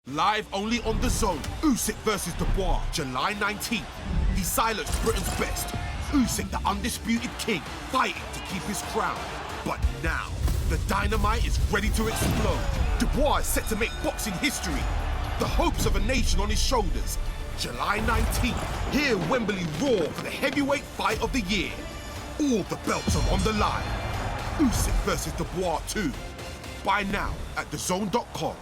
Live only on The Zone. Usyk versus Dubois, July 19th. He silenced Britain's best. Usyk, the undisputed king, fighting to keep his crown. But now, the dynamite is ready to explode. Dubois is set to make boxing history. The hopes of a nation on his shoulders. July 19th, hear Wembley roar for the heavyweight fight of the year. All the belts are on the line. Usyk versus Dubois 2. Buy now at thezone.com.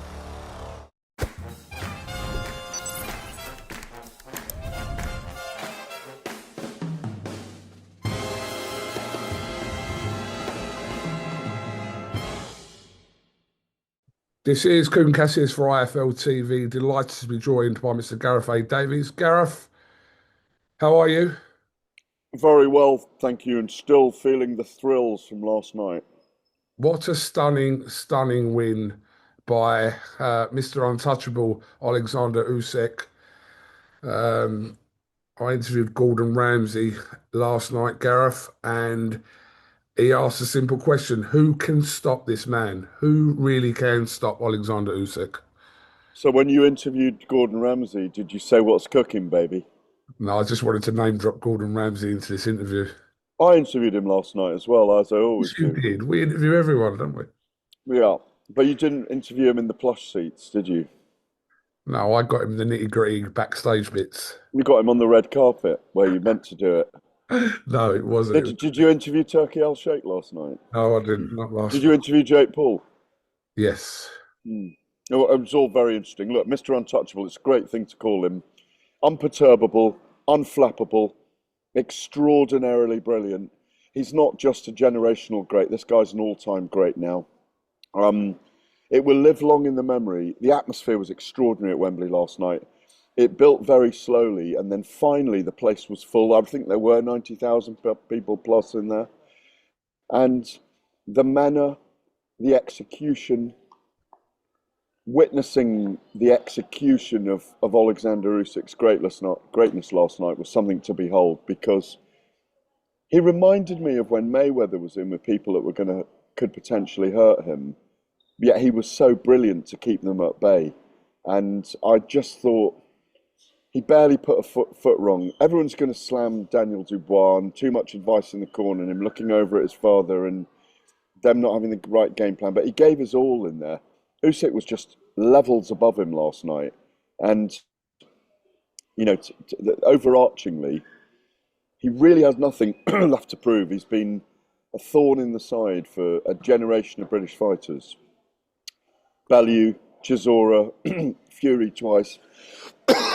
This is Kuhn Cassius for IFLTV. Delighted to be joined by Mr. Gareth A.Davies. Gareth, how are you? Very well, thank you, and still feeling the thrills from last night. What a stunning, stunning win by Mr. Untouchable, Oleksandr Usyk. I interviewed Gordon Ramsay last night, Gareth, and he asked a simple question. Who can stop this man? Who really can stop Oleksandr Usyk? So when you interviewed Gordon Ramsay, did you say what's cooking, baby? No, I just wanted to name drop Gordon Ramsay into this interview. I interviewed him last night as well, as I always You do. did. We interview everyone, don't we? Yeah, but you didn't interview him in the plush seats, did you? No, I got him the nitty-gritty backstage bits. You got him on the red carpet where you meant to do it. No, it wasn't. Did you interview Turkey Al Sheikh last night? No, I didn't. Not last Did you interview Jake Paul? Yes. No, it was all very interesting. Look, Mr. Untouchable, it's a great thing to call him. Unperturbable, unflappable, extraordinarily brilliant. He's not just a generational great. This guy's an all-time great now. It will live long in the memory. The atmosphere was extraordinary at Wembley last night. It built very slowly, and then finally the place was full. I think there were 90,000 people plus in there. And the manner, the execution, witnessing the execution of Oleksandr Usyk's greatness last night was something to behold, because he reminded me of when Mayweather was in with people that could potentially hurt him, yet he was so brilliant to keep them at bay. And I just thought he barely put a foot wrong. Everyone's going to slam Daniel Dubois and too much advice in the corner and him looking over at his father and them not having the right game plan, but he gave his all in there. Usyk was just levels above him last night, and you know, overarchingly, he really has nothing left to prove. He's been a thorn in the side for a generation of British fighters. Bellew, Chisora, Fury twice,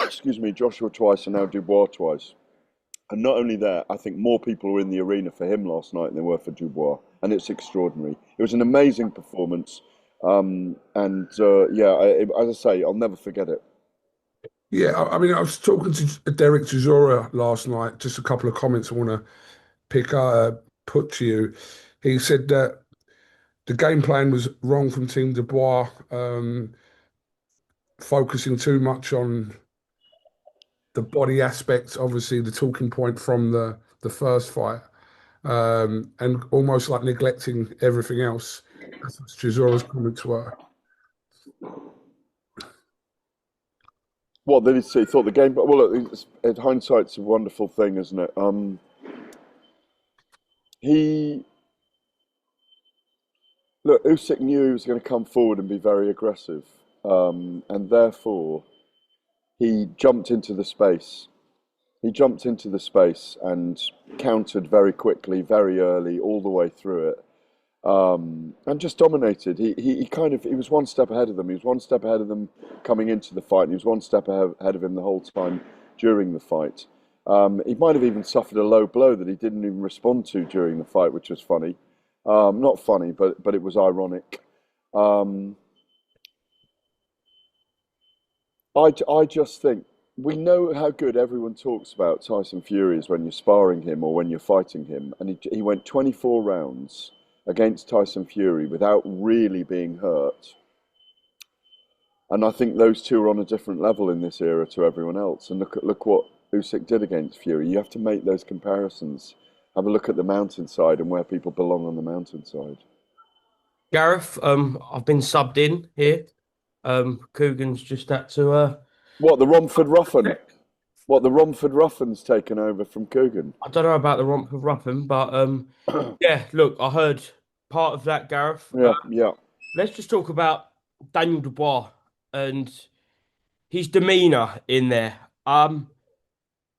excuse me, Joshua twice, and now Dubois twice. And not only that, I think more people were in the arena for him last night than there were for Dubois, and it's extraordinary. It was an amazing performance. As I say, I'll never forget it. Yeah, I mean, I was talking to Derek Chisora last night. Just a couple of comments I want to put to you. He said that the game plan was wrong from Team Dubois, focusing too much on the body aspects, obviously the talking point from the first fight, and almost like neglecting everything else. That's what Chisora's comments were. What did he say? He thought the game, but well, look, hindsight's a wonderful thing, isn't it? Usyk knew he was going to come forward and be very aggressive, and therefore he jumped into the space. He jumped into the space and countered very quickly, very early, all the way through it. And just dominated. He was one step ahead of them. He was one step ahead of them coming into the fight. And he was one step ahead of him the whole time during the fight. He might have even suffered a low blow that he didn't even respond to during the fight, which was funny. Not funny, but it was ironic. I just think we know how good everyone talks about Tyson Fury is when you're sparring him or when you're fighting him, and he went 24 rounds against Tyson Fury without really being hurt. And I think those two are on a different level in this era to everyone else. And look what Usyk did against Fury. You have to make those comparisons. Have a look at the mountainside and where people belong on the mountainside. Gareth, I've been subbed in here. Coogan's just had to. What, the Romford Ruffin? What, the Romford Ruffin's taken over from Coogan? I don't know about the Romford Ruffin, but yeah. Look, I heard part of that, Gareth. Yeah, yeah. Let's just talk about Daniel Dubois and his demeanour in there.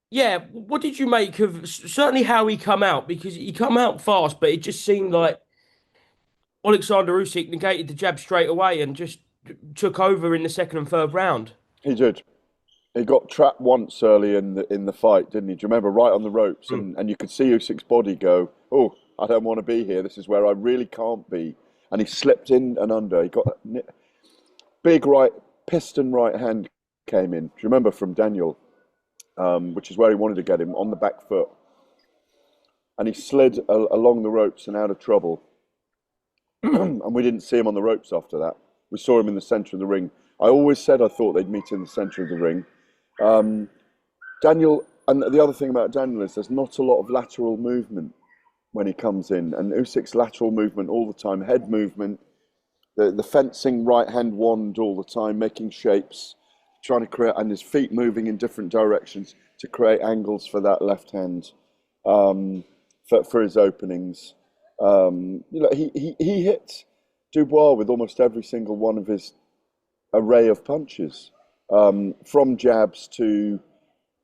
Yeah, what did you make of certainly how he come out? Because he come out fast, but it just seemed like Oleksandr Usyk negated the jab straight away and just took over in the second and third round. He did. He got trapped once early in the fight, didn't he? Do you remember? Right on the ropes, and you could see Usyk's body go, "Oh, I don't want to be here. This is where I really can't be." And he slipped in and under. He got a big right piston right hand came in. Do you remember from Daniel? Which is where he wanted to get him on the back foot, and he slid along the ropes and out of trouble. And we didn't see him on the ropes after that. We saw him in the centre of the ring. I always said I thought they'd meet in the centre of the ring. Daniel, and the other thing about Daniel is there's not a lot of lateral movement when he comes in, and Usyk's lateral movement all the time, head movement, the fencing right hand wand all the time, making shapes, trying to create, and his feet moving in different directions to create angles for that left hand, for his openings. He hit Dubois with almost every single one of his array of punches, from jabs to,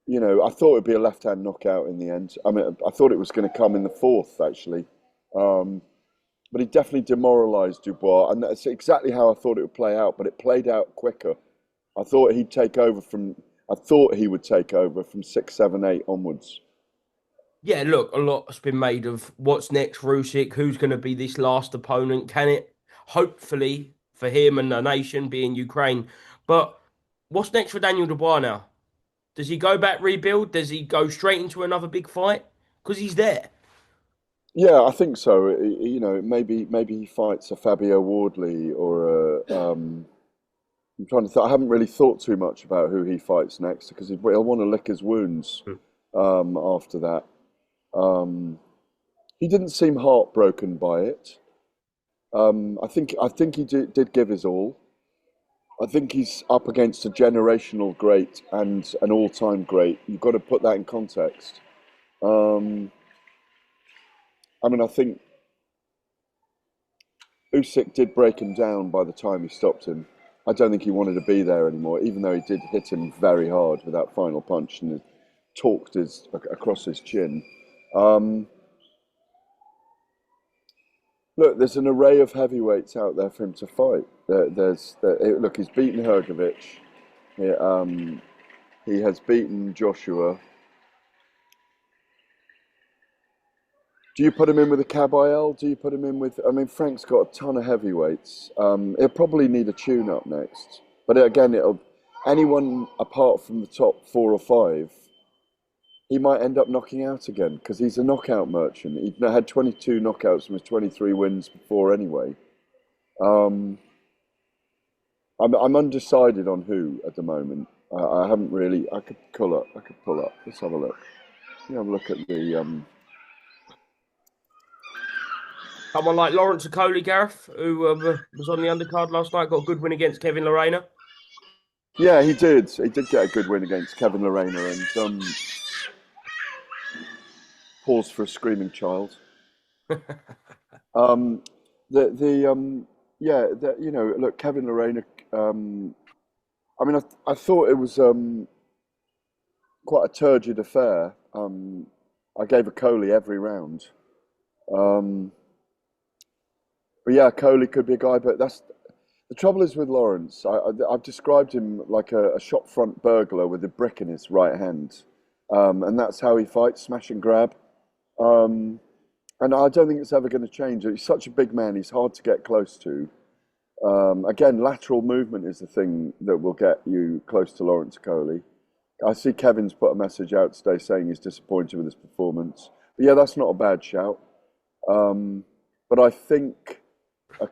I thought it'd be a left hand knockout in the end. I mean, I thought it was going to come in the fourth actually, but he definitely demoralised Dubois, and that's exactly how I thought it would play out. But it played out quicker. I thought he would take over from 6, 7, 8 onwards. Yeah, look, a lot's been made of what's next for Usyk, who's going to be this last opponent. Can it, hopefully, for him and the nation, be in Ukraine? But what's next for Daniel Dubois now? Does he go back rebuild? Does he go straight into another big fight? Because he's there. Yeah, I think so. Maybe he fights a Fabio Wardley or a. I'm trying to think. I haven't really thought too much about who he fights next because he'll want to lick his wounds after that. He didn't seem heartbroken by it. I think he did give his all. I think he's up against a generational great and an all-time great. You've got to put that in context. I think Usyk did break him down by the time he stopped him. I don't think he wanted to be there anymore, even though he did hit him very hard with that final punch and talked across his chin. Look, there's an array of heavyweights out there for him to fight. Look, he's beaten Hrgovic. He has beaten Joshua. Do you put him in with a Kabayel? Do you put him in with... Frank's got a ton of heavyweights. He'll probably need a tune-up next. But again, anyone apart from the top 4 or 5, he might end up knocking out again because he's a knockout merchant. He had 22 knockouts from his 23 wins before anyway. I'm undecided on who at the moment. I haven't really... I could pull up. Let's have a look. Let me have a look at the... Someone like Lawrence Okoli, Gareth, who was on the undercard last night, got a good win against Kevin Lerena. Yeah, he did. He did get a good win against Kevin Lerena, and pause for a screaming child. Look, Kevin Lerena. I thought it was quite a turgid affair. I gave Okoli every round. But yeah, Coley could be a guy, but that's the trouble is with Lawrence. I've described him like a shop front burglar with a brick in his right hand, and that's how he fights, smash and grab. And I don't think it's ever going to change. He's such a big man; he's hard to get close to. Again, lateral movement is the thing that will get you close to Lawrence Coley. I see Kevin's put a message out today saying he's disappointed with his performance. But yeah, that's not a bad shout. But I think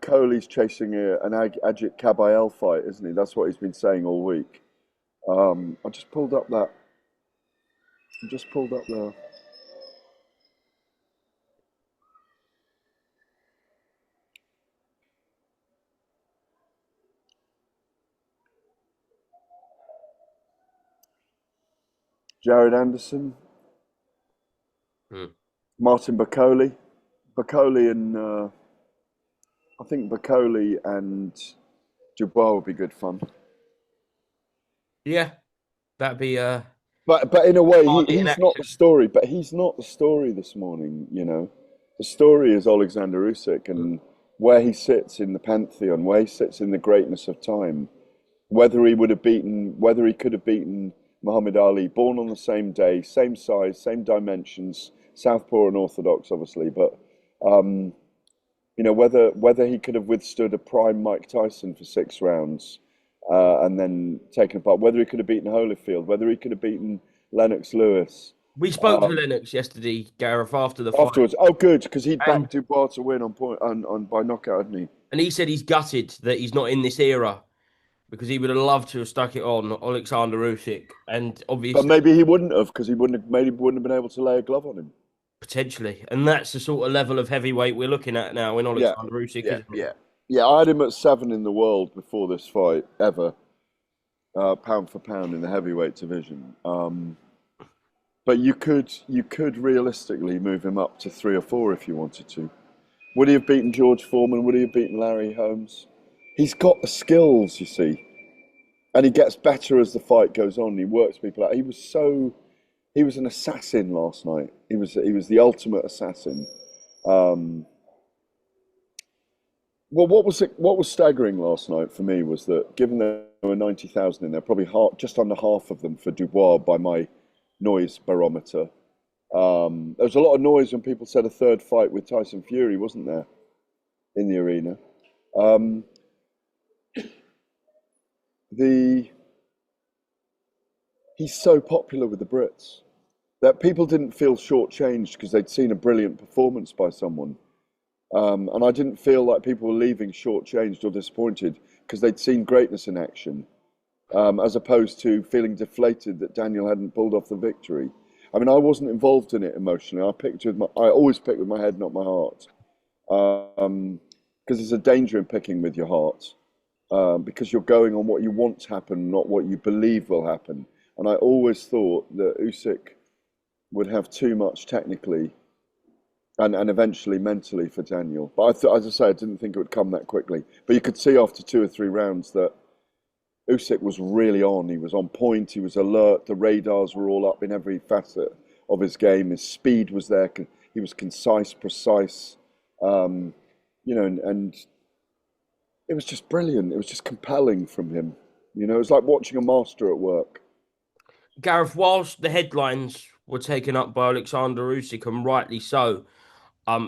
Coley's chasing an Ajit Kabayel fight, isn't he? That's what he's been saying all week. I just pulled up that. Jared Anderson, Hmm. Martin Bacoli. Bacoli and I think Bacoli and Dubois would be good fun. Yeah, that'd be But in a way, hard hitting he's not the action. story. But he's not the story this morning. The story is Oleksandr Usyk and where he sits in the pantheon, where he sits in the greatness of time. Whether he could have beaten Muhammad Ali, born on the same day, same size, same dimensions, southpaw and orthodox, obviously. But whether he could have withstood a prime Mike Tyson for 6 rounds. And then taken apart. Whether he could have beaten Holyfield, whether he could have beaten Lennox Lewis We spoke to Lennox yesterday, Gareth, after the fight, afterwards. Oh, good, because he'd and backed Dubois to win on by knockout, hadn't he? he said he's gutted that he's not in this era because he would have loved to have stuck it on Oleksandr Usyk, and But obviously maybe he wouldn't have, because he wouldn't have been able to lay a glove on him. potentially, and that's the sort of level of heavyweight we're looking at now in Yeah, Oleksandr Usyk, yeah, isn't it? yeah, yeah. I had him at 7 in the world before this fight ever, pound for pound in the heavyweight division. But you could realistically move him up to 3 or 4 if you wanted to. Would he have beaten George Foreman? Would he have beaten Larry Holmes? He's got the skills, you see, and he gets better as the fight goes on. He works people out. He was an assassin last night. He was the ultimate assassin. Well, what was staggering last night for me was that given there were 90,000 in there, probably just under half of them for Dubois by my noise barometer. There was a lot of noise when people said a third fight with Tyson Fury, wasn't there, in the arena? He's so popular with the Brits that people didn't feel shortchanged because they'd seen a brilliant performance by someone. And I didn't feel like people were leaving shortchanged or disappointed because they'd seen greatness in action, as opposed to feeling deflated that Daniel hadn't pulled off the victory. I mean, I wasn't involved in it emotionally. I always pick with my head, not my heart, because there's a danger in picking with your heart, because you're going on what you want to happen, not what you believe will happen. And I always thought that Usyk would have too much technically and eventually mentally for Daniel. But as I say, I didn't think it would come that quickly. But you could see after 2 or 3 rounds that Usyk was really on. He was on point. He was alert. The radars were all up in every facet of his game. His speed was there. He was concise, precise. And it was just brilliant. It was just compelling from him. It was like watching a master at work. Gareth, whilst the headlines were taken up by Oleksandr Usyk, and rightly so,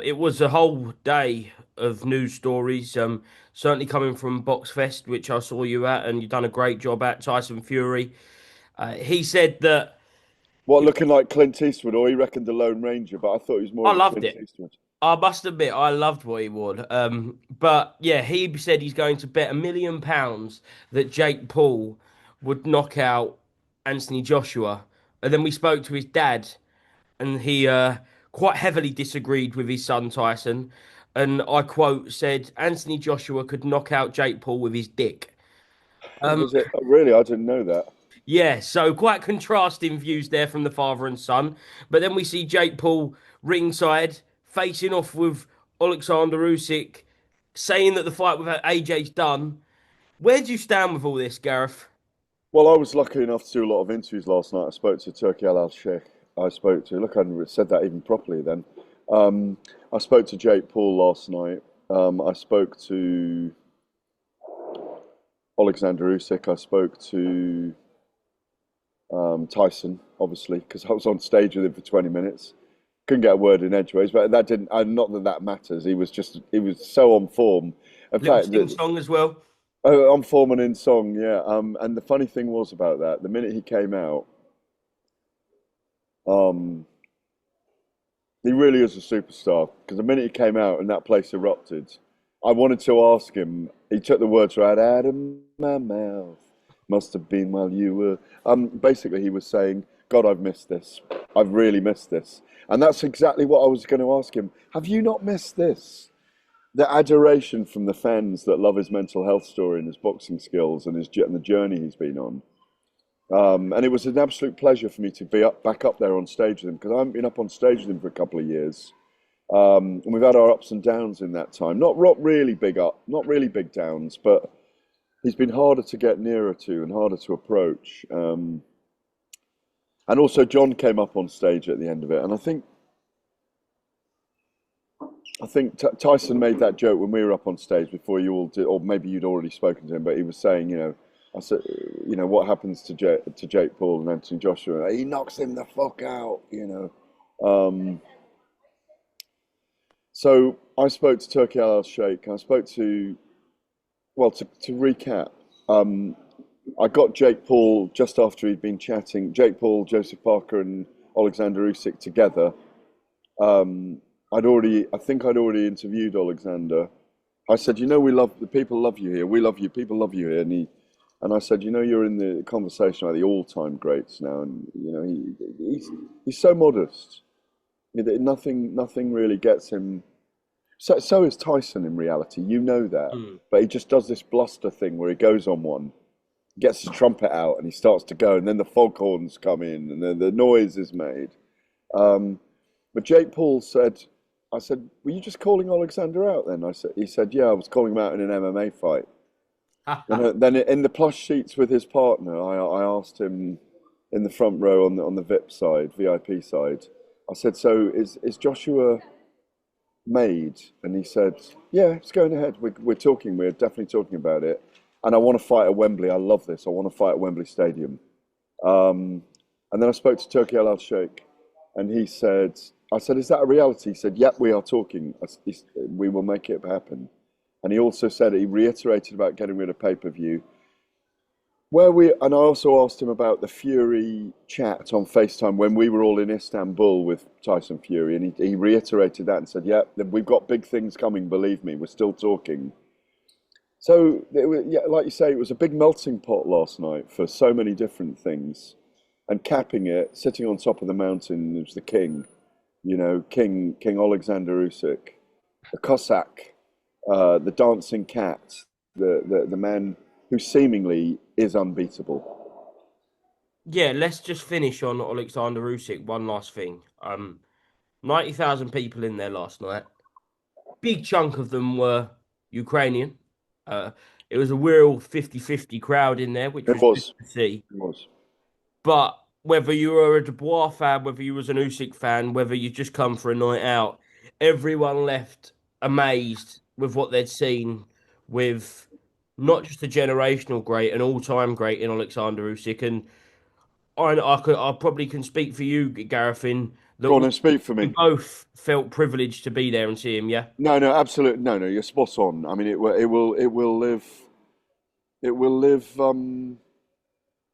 it was a whole day of news stories. Certainly coming from Boxfest, which I saw you at, and you've done a great job at. Tyson Fury. He said that What, looking like Clint Eastwood, or he reckoned the Lone Ranger, but I thought he was more I of a loved Clint it. Eastwood. I must admit, I loved what he wore. But yeah, he said he's going to bet £1 million that Jake Paul would knock out Anthony Joshua. And then we spoke to his dad, and he quite heavily disagreed with his son Tyson. And I quote said Anthony Joshua could knock out Jake Paul with his dick. Um, Was it? Oh, really? I didn't know that. yeah, so quite contrasting views there from the father and son. But then we see Jake Paul ringside facing off with Oleksandr Usyk, saying that the fight with AJ's done. Where do you stand with all this, Gareth? Well, I was lucky enough to do a lot of interviews last night. I spoke to Turki Al-Sheikh. Look, I hadn't said that even properly then. I spoke to Jake Paul last night. I spoke to Oleksandr Usyk. I spoke to Tyson, obviously, because I was on stage with him for 20 minutes. Couldn't get a word in edgeways, but that didn't. Not that matters. He was so on form. In Little fact, sing song as well. on form and in song, yeah. And the funny thing was about that, the minute he came out, he really is a superstar. Because the minute he came out and that place erupted, I wanted to ask him. He took the words right out of my mouth. Must have been while you were. Basically, he was saying, "God, I've missed this. I've really missed this." And that's exactly what I was going to ask him. Have you not missed this? The adoration from the fans that love his mental health story and his boxing skills and the journey he's been on. And it was an absolute pleasure for me to be back up there on stage with him, because I haven't been up on stage with him for a couple of years. And we've had our ups and downs in that time. Not really big up, not really big downs, but he's been harder to get nearer to and harder to approach. And also John came up on stage at the end of it, and I think Tyson made that joke when we were up on stage before you all did, or maybe you'd already spoken to him, but he was saying, I said, what happens to Jake Paul and Anthony Joshua? He knocks him the fuck out. So I spoke to Turki Al-Sheikh. I spoke to recap, I got Jake Paul just after he'd been chatting. Jake Paul, Joseph Parker, and Oleksandr Usyk together. I think I'd already interviewed Oleksandr. I said, the people love you here. We love you. People love you here. And I said, you're in the conversation about the all-time greats now, and he's so modest. Nothing really gets him. So is Tyson in reality. You know that, but he just does this bluster thing where he goes on one, gets his trumpet out, and he starts to go, and then the foghorns come in, and then the noise is made. But Jake Paul said, I said, were you just calling Oleksandr out then? He said, yeah, I was calling him out in an MMA fight. And then in the plush seats with his partner, I asked him in the front row on the VIP side, I said, so is Joshua made? And he said, yeah, it's going ahead. We're definitely talking about it. And I want to fight at Wembley. I love this. I want to fight at Wembley Stadium. And then I spoke to Turki Al-Sheikh, and I said, is that a reality? He said, yep, we are talking. We will make it happen. And he also said, he reiterated about getting rid of pay-per-view. And I also asked him about the Fury chat on FaceTime when we were all in Istanbul with Tyson Fury. And he reiterated that and said, yeah, we've got big things coming, believe me, we're still talking. So, like you say, it was a big melting pot last night for so many different things. And capping it, sitting on top of the mountain, was the king, King Oleksandr Usyk, the Cossack, the dancing cat, the man who seemingly is unbeatable. Yeah, let's just finish on Oleksandr Usyk. One last thing. 90,000 people in there last night. Big chunk of them were Ukrainian. It was a real 50-50 crowd in there, which was good to see. It was. But whether you were a Dubois fan, whether you was an Usyk fan, whether you just come for a night out, everyone left amazed with what they'd seen, with not just a generational great, an all-time great in Oleksandr Usyk. And I probably can speak for you, Gareth, in that. Go on and speak for me. We both felt privileged to be there and see him. Yeah. No, absolutely. No, you're spot on. I mean, it will live.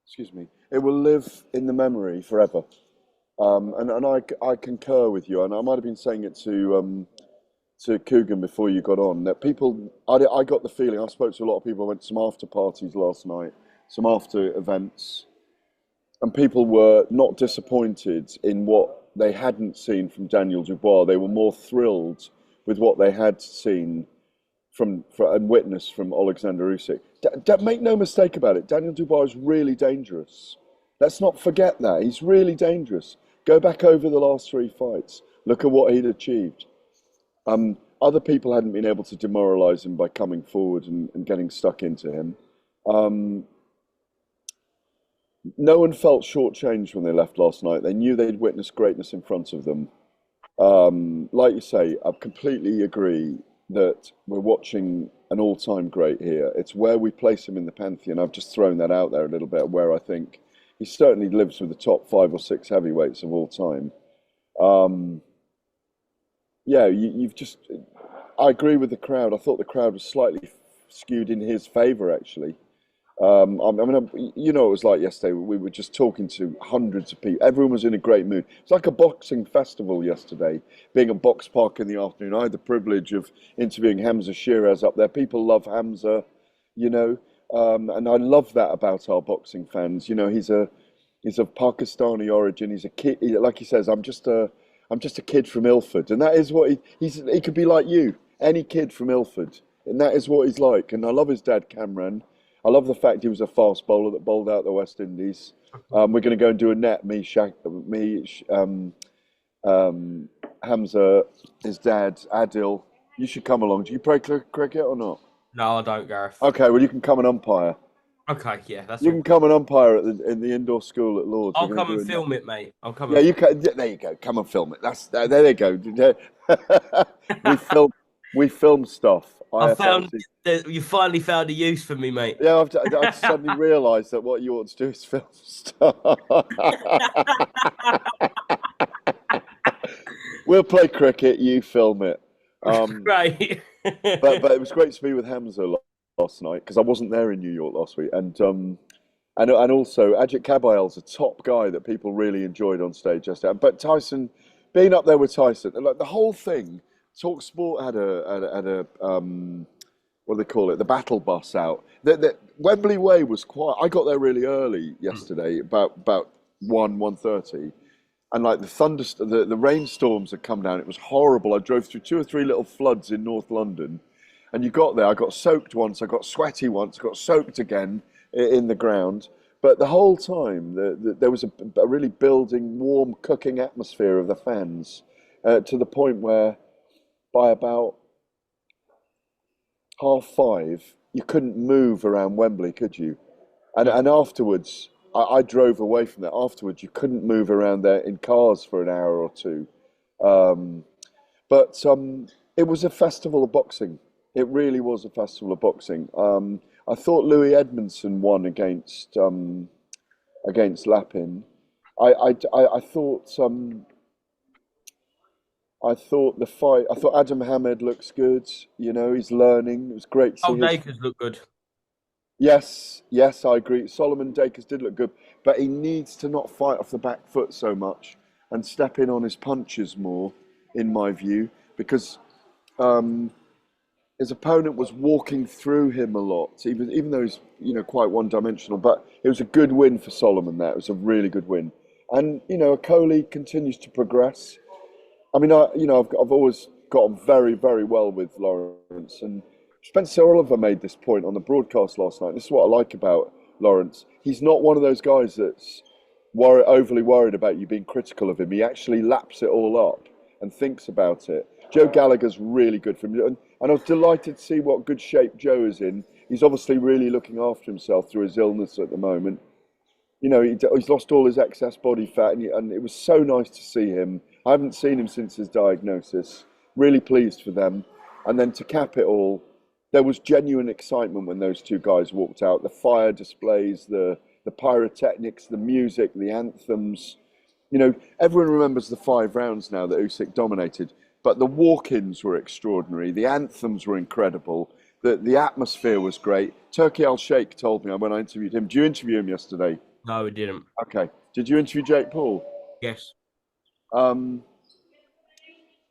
Excuse me. It will live in the memory forever. And I concur with you. And I might have been saying it to Coogan before you got on, that I got the feeling, I spoke to a lot of people, I went to some after parties last night, some after events, and people were not disappointed in what they hadn't seen from Daniel Dubois. They were more thrilled with what they had seen and witnessed from Oleksandr Usyk. Make no mistake about it, Daniel Dubois is really dangerous. Let's not forget that. He's really dangerous. Go back over the last 3 fights. Look at what he'd achieved. Other people hadn't been able to demoralise him by coming forward and getting stuck into him. No one felt shortchanged when they left last night. They knew they'd witnessed greatness in front of them. Like you say, I completely agree that we're watching an all-time great here. It's where we place him in the pantheon. I've just thrown that out there a little bit, where I think he certainly lives with the top 5 or 6 heavyweights of all time. I agree with the crowd. I thought the crowd was slightly skewed in his favour, actually. It was like yesterday. We were just talking to hundreds of people. Everyone was in a great mood. It's like a boxing festival yesterday, being at Box Park in the afternoon. I had the privilege of interviewing Hamza Shiraz up there. People love Hamza, and I love that about our boxing fans. He's of Pakistani origin. He's a kid, like he says, I'm just a kid from Ilford, and that is what he could be like you, any kid from Ilford, and that is what he's like. And I love his dad, Cameron. I love the fact he was a fast bowler that bowled out the West Indies. We're going to go and do a net. Hamza, his dad, Adil. You should come along. Do you play cricket or not? No, I don't, Gareth. Okay, well you can come and umpire. Okay, yeah, that's You all. can come and umpire in the indoor school at Lords. I'll come and film it, mate. I'll come. Yeah, you can. There you go. Come and film it. There they go. We film stuff. I found that you finally found a use for me, mate. Yeah, I've suddenly realised that what you ought to do is film stuff. We'll play cricket. You film it. Right. but it was great to be with Hamza last night because I wasn't there in New York last week, and also Ajit Kabayel's a top guy that people really enjoyed on stage yesterday. But Tyson, being up there with Tyson, like the whole thing. Talk Sport had a what do they call it? The battle bus out. The Wembley Way was quiet. I got there really early yesterday, about 1:30. And like the rainstorms had come down. It was horrible. I drove through 2 or 3 little floods in North London, and you got there. I got soaked once. I got sweaty once. Got soaked again in the ground. But the whole time, there was a really building, warm, cooking atmosphere of the fans, to the point where by about 5:30, you couldn't move around Wembley, could you? And afterwards. I drove away from there. Afterwards, you couldn't move around there in cars for an hour or two. But it was a festival of boxing. It really was a festival of boxing. I thought Louis Edmondson won against Lapin. I thought the fight. I thought Adam Hamed looks good. You know, he's learning. It was great to see. Dacres look good. Yes, I agree. Solomon Dacres did look good, but he needs to not fight off the back foot so much and step in on his punches more, in my view, because his opponent was walking through him a lot, even though he's quite one-dimensional. But it was a good win for Solomon. It was a really good win, and Akoli continues to progress. I mean, I've always gotten very, very well with Lawrence, and Spencer Oliver made this point on the broadcast last night. This is what I like about Lawrence. He's not one of those guys that's overly worried about you being critical of him. He actually laps it all up and thinks about it. Joe Gallagher's really good for him. And I was delighted to see what good shape Joe is in. He's obviously really looking after himself through his illness at the moment. He's lost all his excess body fat, and it was so nice to see him. I haven't seen him since his diagnosis. Really pleased for them. And then to cap it all, there was genuine excitement when those two guys walked out. The fire displays, the pyrotechnics, the music, the anthems. Everyone remembers the 5 rounds now that Usyk dominated, but the walk-ins were extraordinary. The anthems were incredible. The atmosphere was great. Turki Al-Sheikh told me when I interviewed him. Did you interview him yesterday? No, we didn't. Okay. Did you interview Jake Paul? Yes.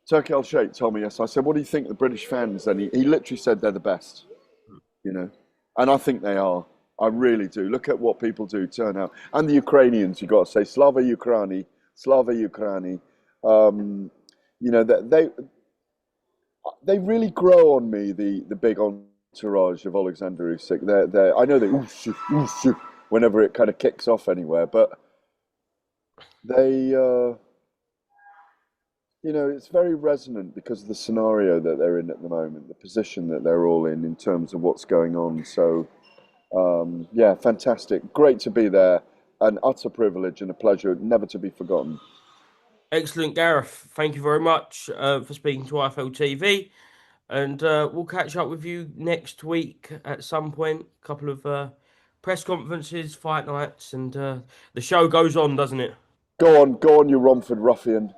Turki Al-Sheikh told me yes. I said, what do you think of the British fans? And he literally said they're the best, and I think they are. I really do. Look at what people do turn out. And the Ukrainians, you've got to say, Slava Ukraini, Slava Ukraini. They really grow on me, the big entourage of Oleksandr Usyk. I know they Usyk whenever it kind of kicks off anywhere, but they... it's very resonant because of the scenario that they're in at the moment, the position that they're all in terms of what's going on. So, fantastic. Great to be there. An utter privilege and a pleasure, never to be forgotten. Excellent, Gareth. Thank you very much for speaking to IFLTV. And we'll catch up with you next week at some point. A couple of press conferences, fight nights, and the show goes on, doesn't it? Go on, you Romford ruffian.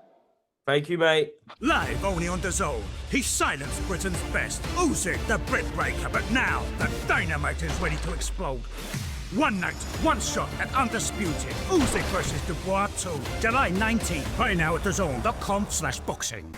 Thank you, mate. Live only on The Zone. He silenced Britain's best. Usyk, the Brit breaker. But now, the dynamite is ready to explode. One night, one shot at Undisputed. Usyk versus Dubois 2. July 19th. Buy now at thezone.com/boxing.